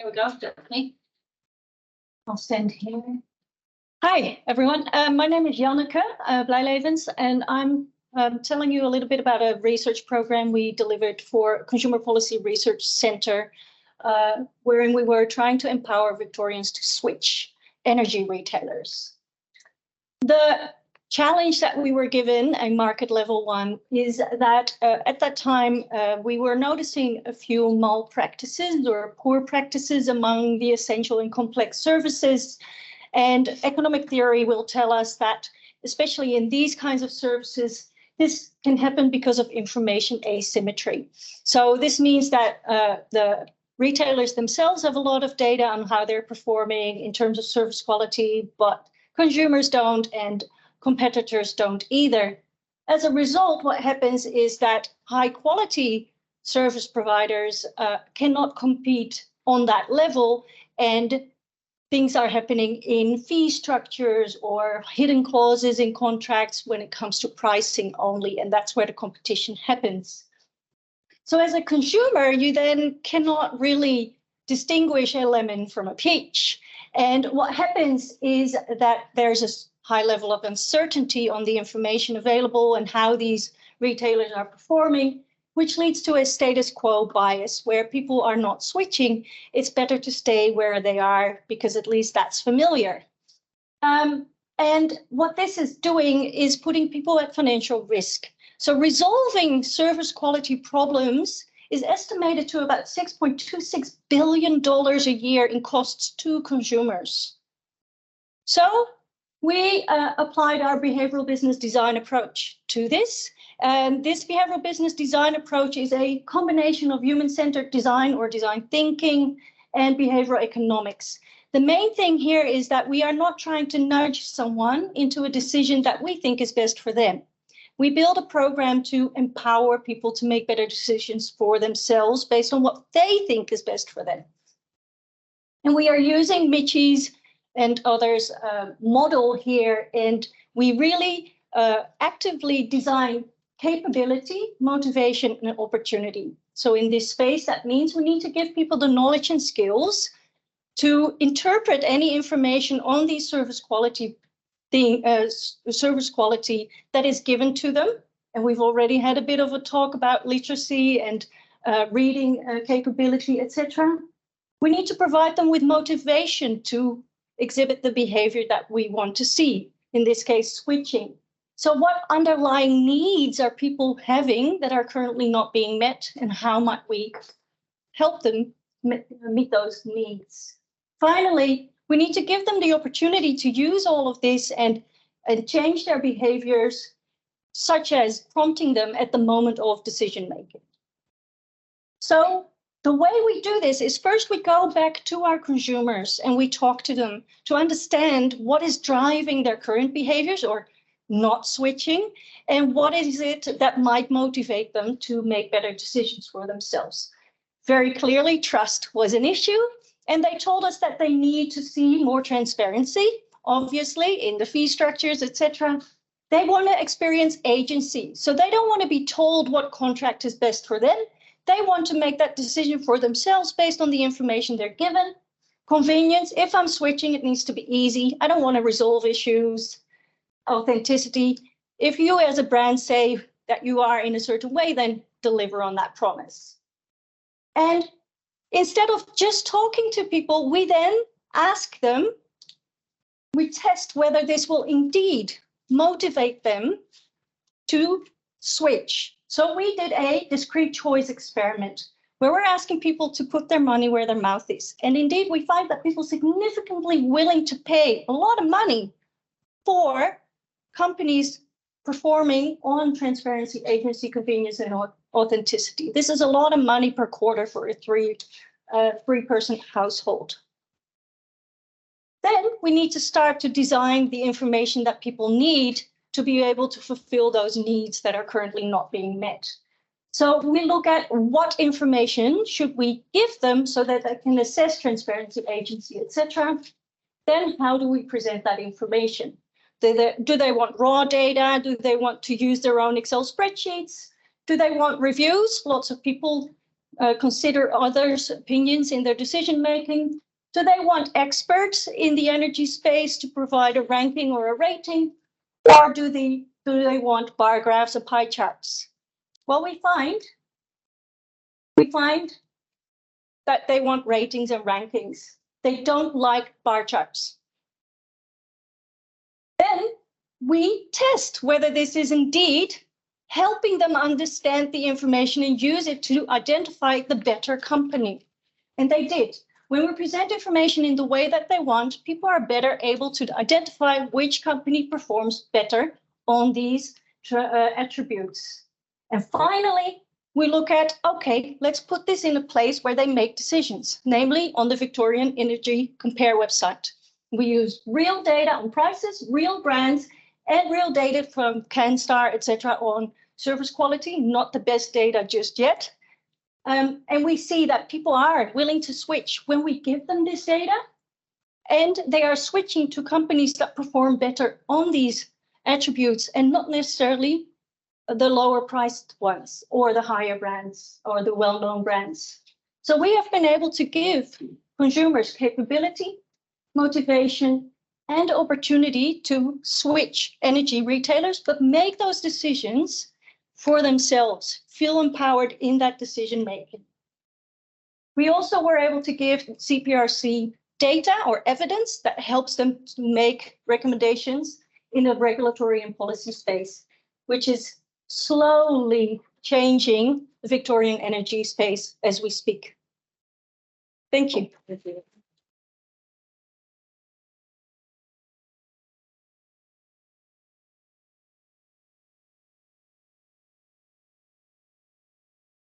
There we go, definitely. I'll stand here. Hi, everyone. My name is Janneke Blijlevens, and I'm telling you a little bit about a research program we delivered for Consumer Policy Research Centre, wherein we were trying to empower Victorians to switch energy retailers. The challenge that we were given, a market level one, is that at that time we were noticing a few malpractices or poor practices among the essential and complex services. And economic theory will tell us that, especially in these kinds of services, this can happen because of information asymmetry. So this means that the retailers themselves have a lot of data on how they're performing in terms of service quality, but consumers don't, and competitors don't either. As a result, what happens is that high quality service providers cannot compete on that level, and things are happening in fee structures or hidden clauses in contracts when it comes to pricing only, and that's where the competition happens. So as a consumer, you then cannot really distinguish a lemon from a peach. And what happens is that there's a high level of uncertainty on the information available and how these retailers are performing, which leads to a status quo bias where people are not switching. It's better to stay where they are because at least that's familiar. And what this is doing is putting people at financial risk. So resolving service quality problems is estimated to about $6.26 billion a year in costs to consumers. So we applied our behavioral business design approach to this. And this behavioral business design approach is a combination of human-centered design or design thinking and behavioral economics. The main thing here is that we are not trying to nudge someone into a decision that we think is best for them. We build a program to empower people to make better decisions for themselves based on what they think is best for them. And we are using Michi's and others' model here, and we really actively design capability, motivation, and opportunity. So in this space, that means we need to give people the knowledge and skills to interpret any information on these service quality that is given to them. And we've already had a bit of a talk about literacy and reading capability, etc. We need to provide them with motivation to exhibit the behavior that we want to see, in this case, switching. So what underlying needs are people having that are currently not being met, and how might we help them meet those needs? Finally, we need to give them the opportunity to use all of this and change their behaviors, such as prompting them at the moment of decision making. So the way we do this is first we go back to our consumers and we talk to them to understand what is driving their current behaviors or not switching, and what is it that might motivate them to make better decisions for themselves. Very clearly, trust was an issue, and they told us that they need to see more transparency, obviously, in the fee structures, etc. They want to experience agency, so they don't want to be told what contract is best for them. They want to make that decision for themselves based on the information they're given. Convenience, if I'm switching, it needs to be easy. I don't want to resolve issues. Authenticity, if you as a brand say that you are in a certain way, then deliver on that promise. And instead of just talking to people, we then ask them, we test whether this will indeed motivate them to switch. So we did a discrete choice experiment where we're asking people to put their money where their mouth is. And indeed, we find that people significantly willing to pay a lot of money for companies performing on transparency, agency, convenience, and authenticity. This is a lot of money per quarter for a three-person household. Then we need to start to design the information that people need to be able to fulfill those needs that are currently not being met. So we look at what information should we give them so that they can assess transparency, agency, etc. Then how do we present that information? Do they want raw data? Do they want to use their own Excel spreadsheets? Do they want reviews? Lots of people consider others' opinions in their decision making? Do they want experts in the energy space to provide a ranking or a rating? Or do they want bar graphs or pie charts? Well, we find that they want ratings and rankings. They don't like bar charts. Then we test whether this is indeed helping them understand the information and use it to identify the better company. And they did. When we present information in the way that they want, people are better able to identify which company performs better on these attributes. And finally, we look at, okay, let's put this in a place where they make decisions, namely on the Victorian Energy Compare website. We use real data on prices, real brands, and real data from CanStar, etc., on service quality, not the best data just yet. And we see that people are willing to switch when we give them this data, and they are switching to companies that perform better on these attributes and not necessarily the lower priced ones or the higher brands or the well-known brands. So we have been able to give consumers capability, motivation, and opportunity to switch energy retailers, but make those decisions for themselves, feel empowered in that decision making. We also were able to give CPRC data or evidence that helps them to make recommendations in the regulatory and policy space, which is slowly changing the Victorian energy space as we speak. Thank you.